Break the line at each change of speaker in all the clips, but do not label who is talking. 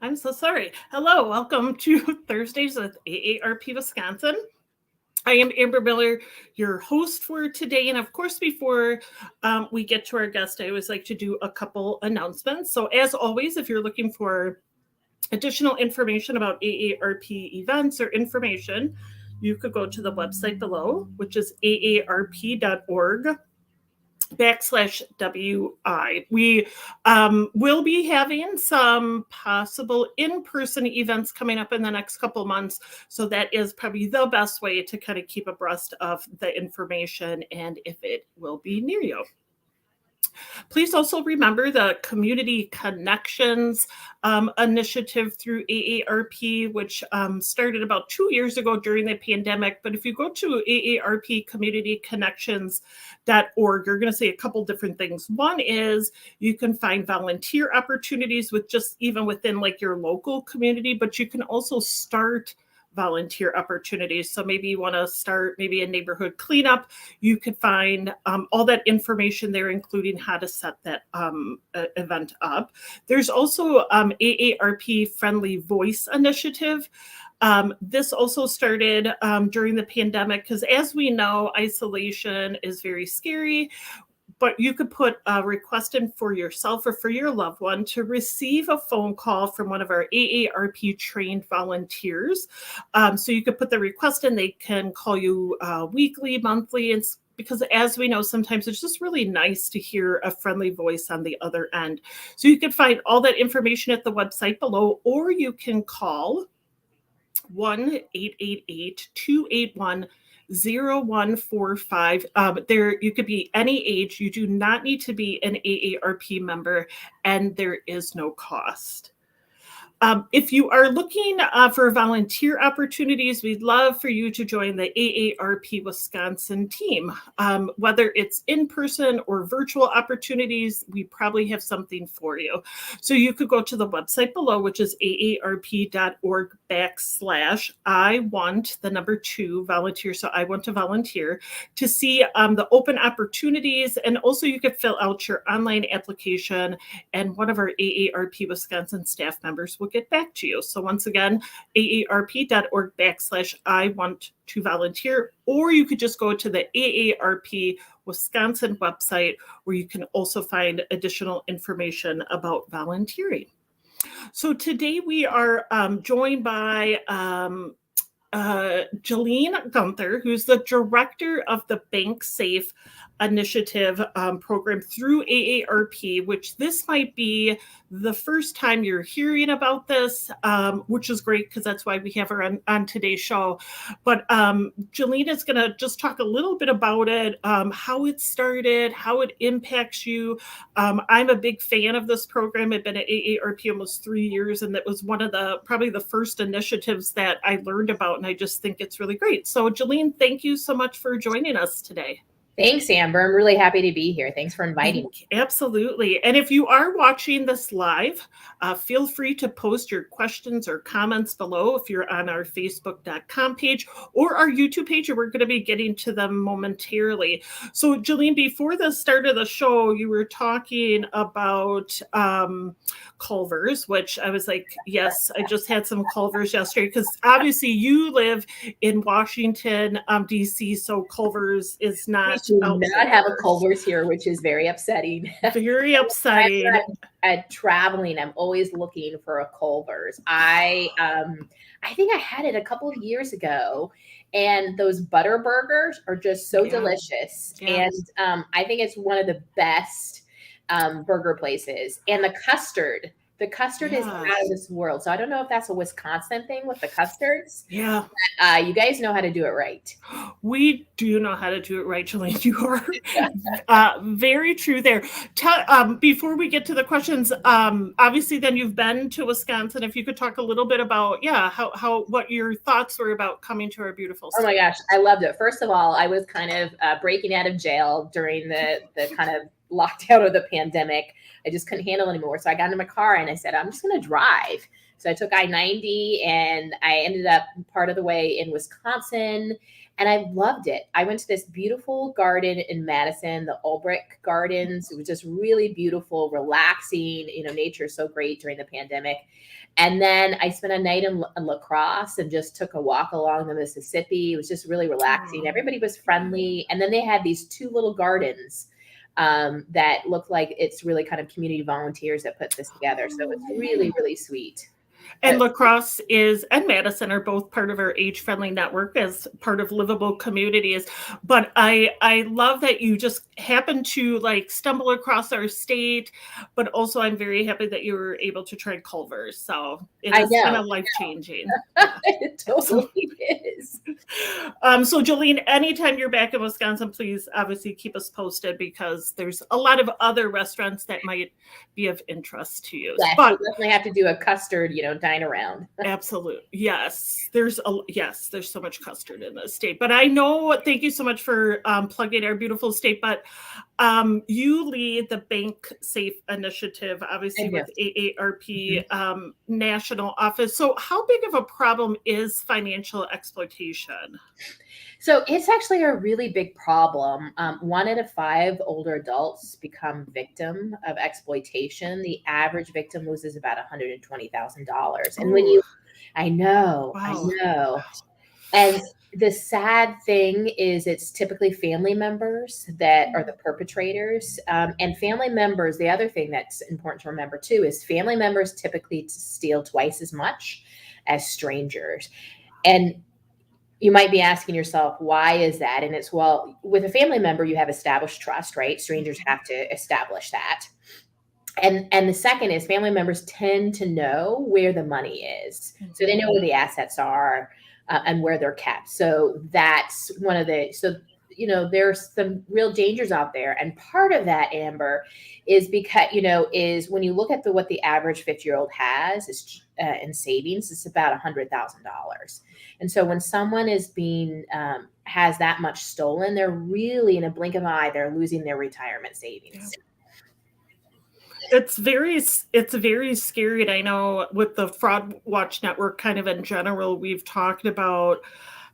I'm so sorry. Hello, welcome to Thursdays with AARP Wisconsin. I am Amber Miller, your host for today. And of course, before we get to our guest, I always like to do a couple announcements. So as always, if you're looking for additional information about AARP events or information, you could go to the website below, which is aarp.org/WI. We will be having some possible in-person events coming up in the next couple months. So that is probably the best way to kind of keep abreast of the information and if it will be near you. Please also remember the Community Connections initiative through AARP, which started about 2 years ago during the pandemic. But if you go to aarpcommunityconnections.org, you're going to see a couple different things. One is you can find volunteer opportunities with just even within like your local community, but you can also start volunteer opportunities. So maybe you want to start maybe a neighborhood cleanup. You could find all that information there, including how to set that event up. There's also AARP Friendly Voice Initiative. This also started during the pandemic because, as we know, isolation is very scary. But you could put a request in for yourself or for your loved one to receive a phone call from one of our AARP trained volunteers. So you could put the request in. They can call you weekly, monthly, and because as we know, sometimes it's just really nice to hear a friendly voice on the other end. So you can find all that information at the website below, or you can call 1-888-281-0145. There, you could be any age. You do not need to be an AARP member, and there is no cost. If you are looking for volunteer opportunities, we'd love for you to join the AARP Wisconsin team. Whether it's in person or virtual opportunities, we probably have something for you. So you could go to the website below, which is aarp.org/I-want volunteer. So I want to volunteer to see the open opportunities. And also you could fill out your online application, and one of our AARP Wisconsin staff members will get back to you. So once again, aarp.org/I-want-volunteer, or you could just go to the AARP Wisconsin website, where you can also find additional information about volunteering. So today we are joined by Jilenne Gunther, who's the director of the BankSafe initiative program through AARP, which this might be the first time you're hearing about this, which is great because that's why we have her on today's show. But Jilenne is going to just talk a little bit about it, how it started, how it impacts you. I'm a big fan of this program. I've been at AARP almost 3 years, and that was one of the probably the first initiatives that I learned about, and I just think it's really great. So Jilenne, thank you so much for joining us today.
Thanks, Amber. I'm really happy to be here. Thanks for inviting me.
Absolutely. And if you are watching this live, feel free to post your questions or comments below if you're on our Facebook.com page or our YouTube page, and we're going to be getting to them momentarily. So, Jilenne, before the start of the show, you were talking about Culver's, which I was like, yes, I just had some Culver's yesterday, because obviously you live in Washington, D.C., so Culver's is not.
We do not have a Culver's here, which is very upsetting.
Very upsetting.
At traveling, I'm always looking for a Culver's. I think I had it a couple of years ago, and those butter burgers are just so delicious. Yes. And I think it's one of the best burger places. And the custard is out of this world. So I don't know if that's a Wisconsin thing with the custards.
Yeah.
You guys know how to do it right.
We do know how to do it right, Jilenne. You are very true there. Before we get to the questions, obviously then you've been to Wisconsin. If you could talk a little bit about, what your thoughts were about coming to our beautiful state.
Oh my gosh, I loved it. First of all, I was kind of breaking out of jail during the kind of lockdown of the pandemic. I just couldn't handle it anymore. So I got into my car and I said, I'm just going to drive. So I took I-90 and I ended up part of the way in Wisconsin, and I loved it. I went to this beautiful garden in Madison, the Ulbrich Gardens. It was just really beautiful, relaxing. Nature is so great during the pandemic. And then I spent a night in La Crosse and just took a walk along the Mississippi. It was just really relaxing. Everybody was friendly. And then they had these 2 little gardens that looked like it's really kind of community volunteers that put this together. So it's really, really sweet.
And La Crosse and Madison are both part of our age-friendly network as part of livable communities. But I love that you just happened to like stumble across our state, but also I'm very happy that you were able to try Culver's. So it's kind of life-changing.
It totally is.
So Jilenne, anytime you're back in Wisconsin, please obviously keep us posted because there's a lot of other restaurants that might be of interest to you.
Yes, but we'll definitely have to do a custard, dine around.
Absolutely. Yes. There's so much custard in the state, but I know, thank you so much for plugging our beautiful state, but you lead the BankSafe initiative, obviously with AARP national office. So how big of a problem is financial exploitation?
So it's actually a really big problem. 1 out of 5 older adults become victim of exploitation. The average victim loses about $120,000. And I know. And the sad thing is it's typically family members that are the perpetrators. And family members, the other thing that's important to remember too, is family members typically steal twice as much as strangers. And you might be asking yourself, why is that? And it's, well, with a family member, you have established trust, right? Strangers have to establish that. And the second is family members tend to know where the money is. So they know where the assets are and where they're kept. So that's one of there's some real dangers out there. And part of that, Amber, is because, is when you look at what the average 50-year-old has is in savings, it's about $100,000. And so when someone is has that much stolen, they're really, in a blink of an eye, they're losing their retirement savings.
It's very scary. And I know with the Fraud Watch Network kind of in general, we've talked about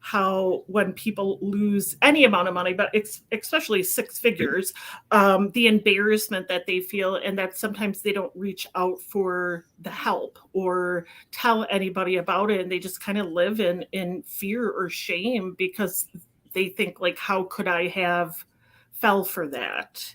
how when people lose any amount of money, but especially 6 figures, the embarrassment that they feel, and that sometimes they don't reach out for the help or tell anybody about it. And they just kind of live in fear or shame because they think like, how could I have fell for that?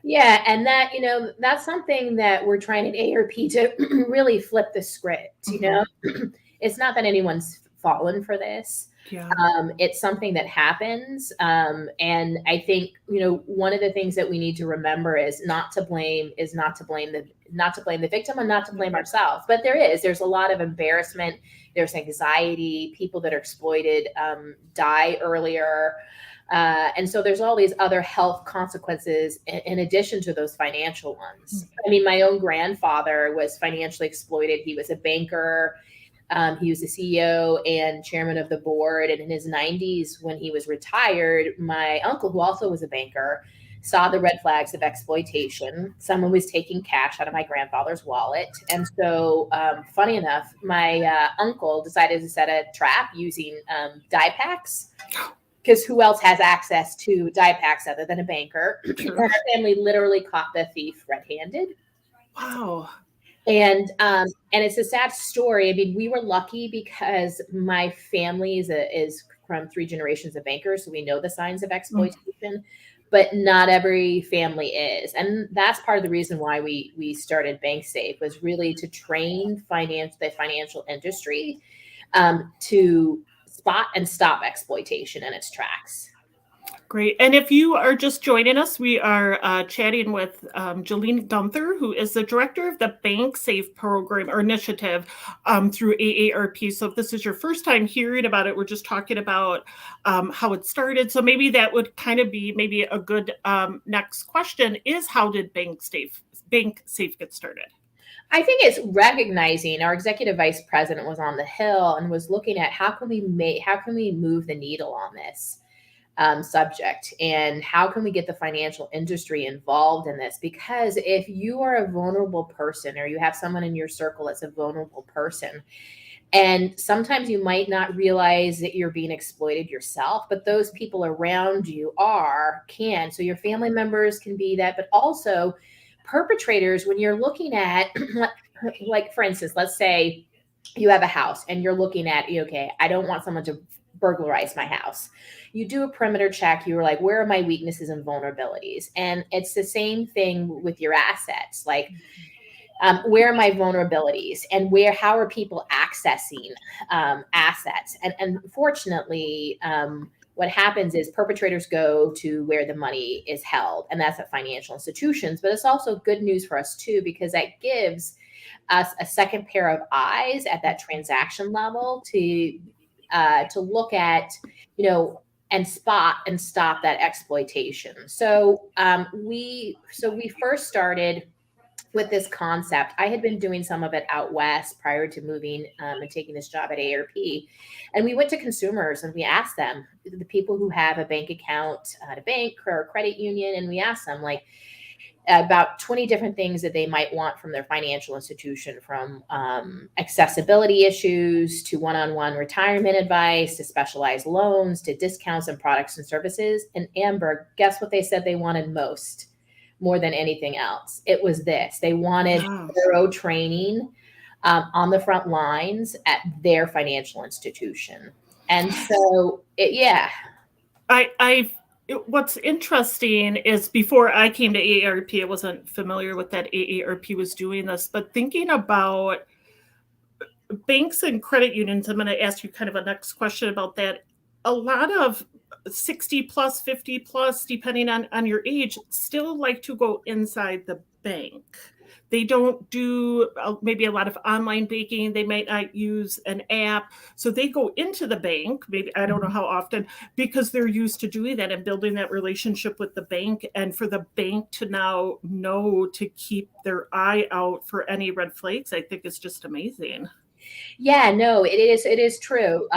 Yeah. And that, that's something that we're trying at AARP to really flip the script. It's not that anyone's fallen for this.
Yeah.
It's something that happens. And I think, one of the things that we need to remember is not to blame the victim and not to blame ourselves. But there's a lot of embarrassment. There's anxiety. People that are exploited die earlier. And so there's all these other health consequences in addition to those financial ones. I mean, my own grandfather was financially exploited. He was a banker. He was the CEO and chairman of the board. And in his 90s, when he was retired, my uncle, who also was a banker, saw the red flags of exploitation. Someone was taking cash out of my grandfather's wallet. And so, funny enough, my uncle decided to set a trap using die packs, because who else has access to die packs other than a banker? And our family literally caught the thief red-handed.
Wow.
And it's a sad story. I mean, we were lucky because my family is from 3 generations of bankers, so we know the signs of exploitation, but not every family is. And that's part of the reason why we started BankSafe, was really to train the financial industry to spot and stop exploitation in its tracks.
Great. And if you are just joining us, we are chatting with Jilenne Gunther, who is the director of the BankSafe program or initiative through AARP. So if this is your first time hearing about it, we're just talking about how it started. So maybe that would kind of be maybe a good next question is, how did BankSafe get started?
I think it's recognizing, our executive vice president was on the Hill and was looking at how can we move the needle on this. subject. And how can we get the financial industry involved in this? Because if you are a vulnerable person, or you have someone in your circle that's a vulnerable person, and sometimes you might not realize that you're being exploited yourself, but those people around you can. So your family members can be that, but also perpetrators, when you're looking at, like, for instance, let's say you have a house and you're looking at, okay, I don't want someone to burglarize my house. You do a perimeter check. You're like, where are my weaknesses and vulnerabilities? And it's the same thing with your assets. Like, where are my vulnerabilities, and how are people accessing assets? And unfortunately, what happens is perpetrators go to where the money is held, and that's at financial institutions. But it's also good news for us too, because that gives us a second pair of eyes at that transaction level to look at, and spot and stop that exploitation. So we first started with this concept. I had been doing some of it out west prior to moving and taking this job at AARP. And we went to consumers and we asked them, the people who have a bank account at a bank or a credit union, and we asked them like about 20 different things that they might want from their financial institution, from accessibility issues to one-on-one retirement advice, to specialized loans, to discounts and products and services. And Amber, guess what they said they wanted most? More than anything else, it was this. They wanted thorough training on the front lines at their financial institution. And so,
what's interesting is, before I came to AARP, I wasn't familiar with that AARP was doing this, but thinking about banks and credit unions, I'm going to ask you kind of a next question about that. A lot of 60 plus, 50 plus, depending on your age, still like to go inside the bank. They don't do maybe a lot of online banking. They might not use an app. So they go into the bank, maybe, I don't know how often, because they're used to doing that and building that relationship with the bank. And for the bank to now know to keep their eye out for any red flags, I think is just amazing.
Yeah, no, it is true.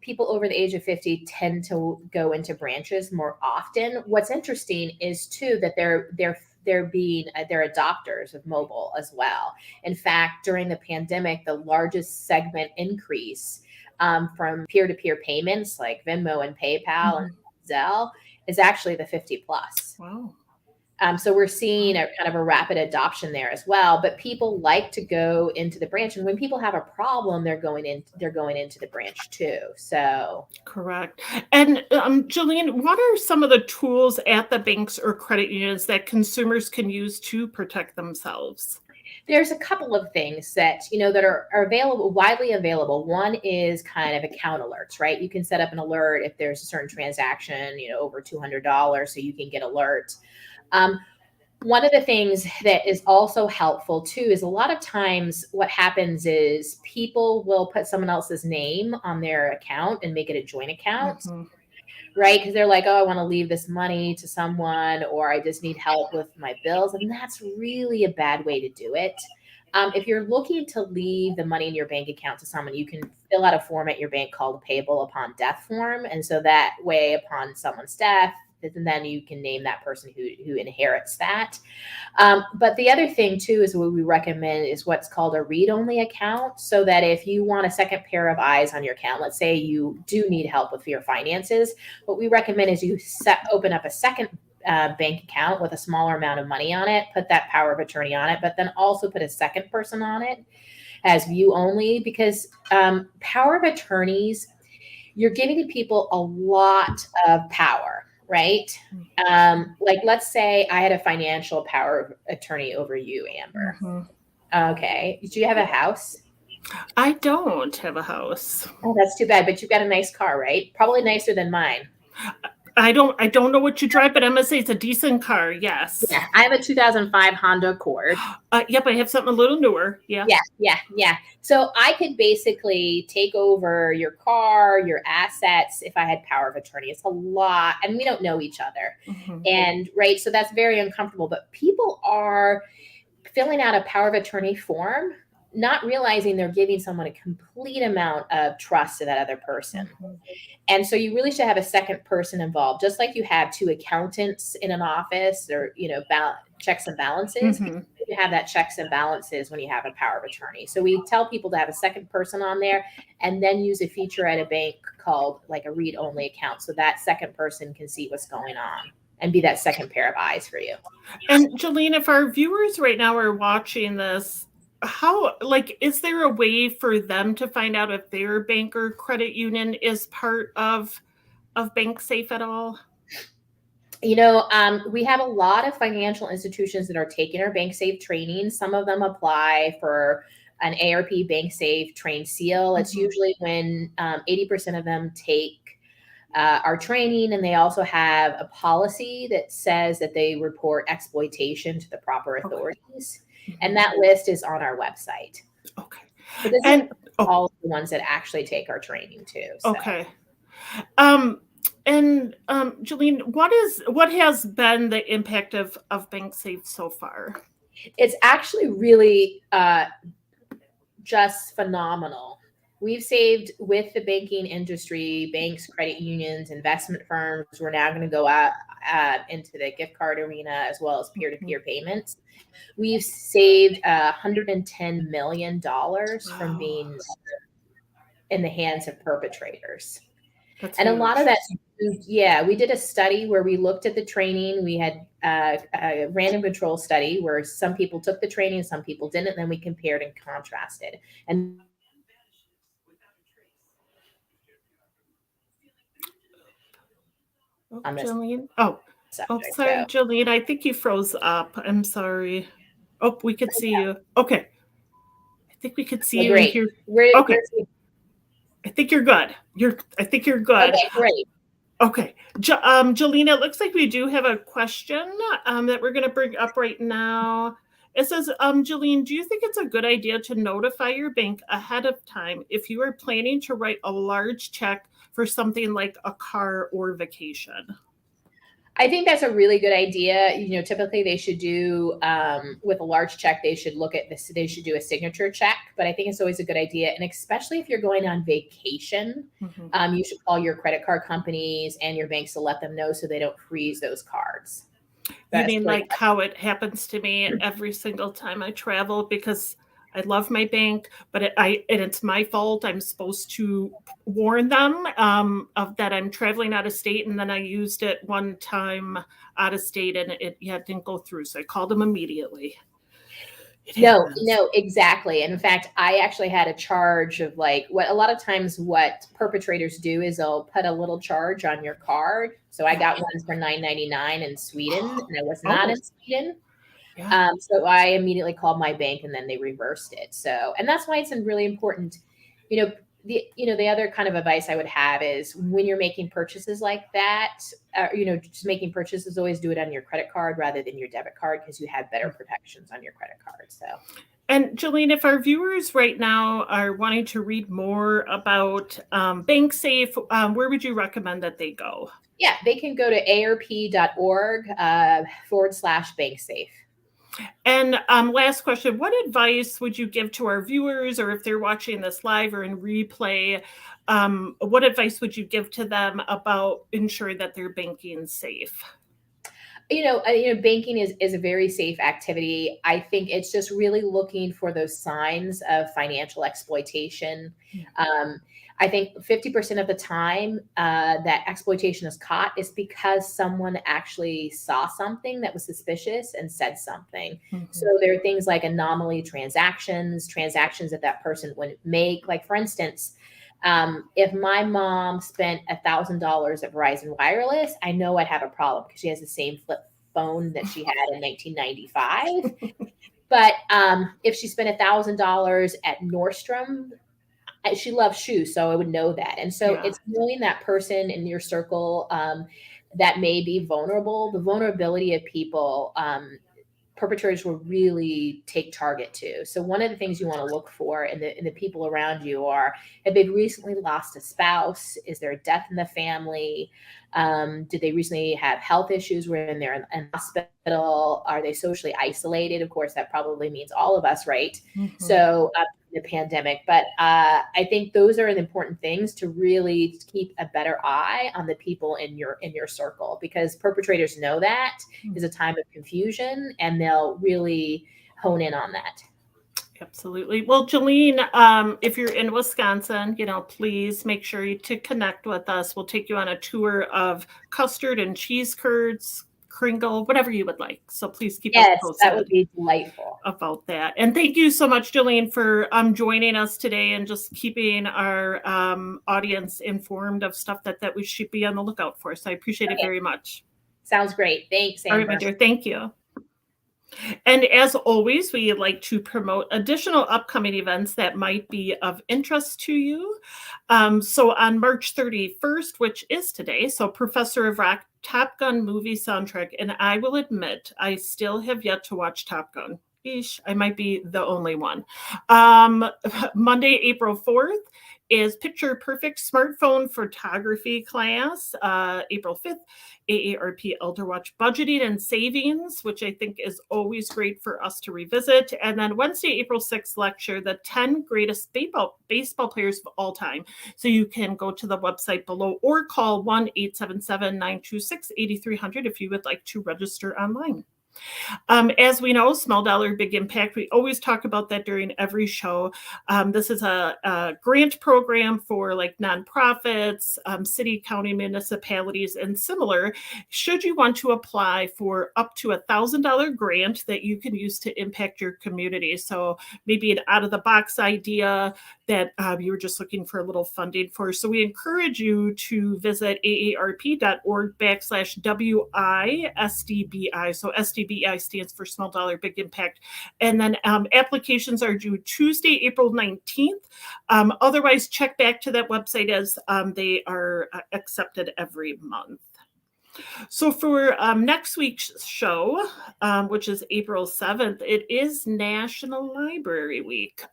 People over the age of 50 tend to go into branches more often. What's interesting is too that they're adopters of mobile as well. In fact, during the pandemic, the largest segment increase from peer-to-peer payments like Venmo and PayPal and Zelle is actually the 50 plus.
Wow.
So we're seeing a kind of a rapid adoption there as well. But people like to go into the branch, and when people have a problem, they're going into the branch too. So
correct. And Jillian, what are some of the tools at the banks or credit unions that consumers can use to protect themselves?
There's a couple of things that that are available, widely available. One is kind of account alerts, right? You can set up an alert if there's a certain transaction, over $200, so you can get alerts. One of the things that is also helpful too is a lot of times what happens is people will put someone else's name on their account and make it a joint account, right? Because they're like, oh, I want to leave this money to someone, or I just need help with my bills. And that's really a bad way to do it. If you're looking to leave the money in your bank account to someone, you can fill out a form at your bank called a payable upon death form. And so that way, upon someone's death, and then you can name that person who inherits that. But the other thing too is what we recommend is what's called a read-only account, so that if you want a second pair of eyes on your account, let's say you do need help with your finances, what we recommend is you open up a second bank account with a smaller amount of money on it, put that power of attorney on it, but then also put a second person on it as view only, because power of attorneys, you're giving people a lot of power. Right? Like, let's say I had a financial power of attorney over you, Amber. Okay. Do you have a house?
I don't have a house.
Oh, that's too bad. But you've got a nice car, right? Probably nicer than mine.
I don't know what you drive, but I'm gonna say it's a decent car. Yes.
Yeah, I have a 2005 Honda Accord.
Yep, I have something a little newer. Yeah.
Yeah. So I could basically take over your car, your assets, if I had power of attorney. It's a lot, and we don't know each other, and right. So that's very uncomfortable. But people are filling out a power of attorney form not realizing they're giving someone a complete amount of trust to that other person. And so you really should have a second person involved, just like you have two accountants in an office or, checks and balances. You have that checks and balances when you have a power of attorney. So we tell people to have a second person on there and then use a feature at a bank called like a read-only account. So that second person can see what's going on and be that second pair of eyes for you.
And Jilenne, if our viewers right now are watching this, is there a way for them to find out if their bank or credit union is part of BankSafe at all?
We have a lot of financial institutions that are taking our BankSafe training. Some of them apply for an AARP BankSafe train seal. It's usually when 80% of them take our training, and they also have a policy that says that they report exploitation to the proper authorities. And that list is on our website.
Okay.
But this is all the ones that actually take our training too. So.
Okay. And Jilenne, what has been the impact of BankSafe so far?
It's actually really just phenomenal. We've saved with the banking industry, banks, credit unions, investment firms. We're now going to go out into the gift card arena as well as peer-to-peer payments. We've saved $110 million from being in the hands of perpetrators.
That's
and
huge.
A lot of that, we did a study where we looked at the training. We had a random control study where some people took the training, some people didn't. And then we compared and contrasted. And
Jilenne? Sorry, Jilenne. I think you froze up. I'm sorry. Oh, we could see you. Okay. I think we could see you and hear. Okay. I think you're good. I think you're good.
Okay, great.
Okay. Jilenne, it looks like we do have a question that we're going to bring up right now. It says, Jilenne, do you think it's a good idea to notify your bank ahead of time if you are planning to write a large check for something like a car or vacation?
I think that's a really good idea. Typically they should do with a large check, they should look at this. They should do a signature check, but I think it's always a good idea. And especially if you're going on vacation, you should call your credit card companies and your banks to let them know so they don't freeze those cards.
You mean like how it happens to me every single time I travel, because I love my bank, but it's my fault. I'm supposed to warn them of that I'm traveling out of state, and then I used it one time out of state, and it didn't go through. So I called them immediately.
No, exactly. And in fact, I actually had a charge of what perpetrators do is they'll put a little charge on your card. So I got one for $9.99 in Sweden, and I was not in Sweden. Yeah. So I immediately called my bank, and then they reversed it. So, and that's why it's really important. The other kind of advice I would have is when you're making purchases like that, just making purchases, always do it on your credit card rather than your debit card, because you have better protections on your credit card. So. And
Jilenne, if our viewers right now are wanting to read more about BankSafe, where would you recommend that they go?
Yeah, they can go to aarp.org/BankSafe.
And last question, what advice would you give to our viewers, or if they're watching this live or in replay, what advice would you give to them about ensuring that their banking is safe?
Banking is a very safe activity. I think it's just really looking for those signs of financial exploitation. I think 50% of the time that exploitation is caught is because someone actually saw something that was suspicious and said something. So there are things like anomaly transactions that person wouldn't make. Like, for instance, if my mom spent $1,000 at Verizon Wireless, I know I'd have a problem because she has the same flip phone that she had in 1995. But if she spent $1,000 at Nordstrom, she loves shoes, so I would know that. And so it's knowing that person in your circle that may be vulnerable. The vulnerability of people perpetrators will really take target to. So one of the things you want to look for in the people around you are, have they recently lost a spouse? Is there a death in the family? Did they recently have health issues where they're in hospital? Are they socially isolated? Of course, that probably means all of us, right?
Mm-hmm.
So the pandemic, but I think those are important things to really keep a better eye on the people in your circle, because perpetrators know that is a time of confusion and they'll really hone in on that.
Absolutely. Well, Jilenne, if you're in Wisconsin, please make sure to connect with us. We'll take you on a tour of custard and cheese curds, Kringle, whatever you would like. So please keep us posted.
That would be delightful
about that. And thank you so much, Jilenne, for joining us today and just keeping our audience informed of stuff that we should be on the lookout for. So I appreciate it very much.
Sounds great. Thanks, Amber.
All right, my dear. Thank you. And as always, we like to promote additional upcoming events that might be of interest to you. So on March 31st, which is today, so Professor of Rock Top Gun movie soundtrack. And I will admit, I still have yet to watch Top Gun. I might be the only one. Monday, April 4th is Picture Perfect Smartphone Photography class. April 5th, AARP Elder Watch Budgeting and Savings, which I think is always great for us to revisit. And then Wednesday, April 6th lecture, the 10 greatest baseball players of all time. So you can go to the website below or call 1-877-926-8300 if you would like to register online. As we know, small dollar, big impact. We always talk about that during every show. This is a grant program for like nonprofits, city, county, municipalities, and similar. Should you want to apply for up to $1,000 grant that you can use to impact your community. So maybe an out of the box idea that you were just looking for a little funding for. So we encourage you to visit aarp.org/WISDBI. So SDBI stands for Small Dollar Big Impact. And then applications are due Tuesday, April 19th. Otherwise, check back to that website as they are accepted every month. So for next week's show, which is April 7th, it is National Library Week.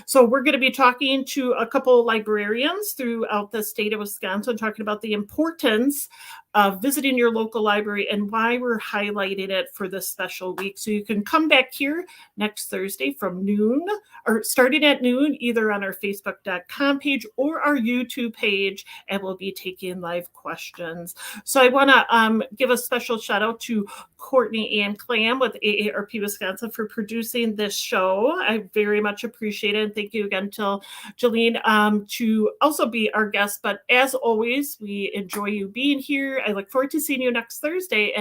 So we're going to be talking to a couple of librarians throughout the state of Wisconsin, talking about the importance of visiting your local library and why we're highlighting it for this special week. So you can come back here next Thursday from noon, or starting at noon, either on our Facebook.com page or our YouTube page, and we'll be taking live questions. So I want to give a special shout out to Courtney Ann Clam with AARP Wisconsin for producing this show. I very much appreciate it. And thank you again to Jilenne to also be our guest. But as always, we enjoy you being here. I look forward to seeing you next Thursday.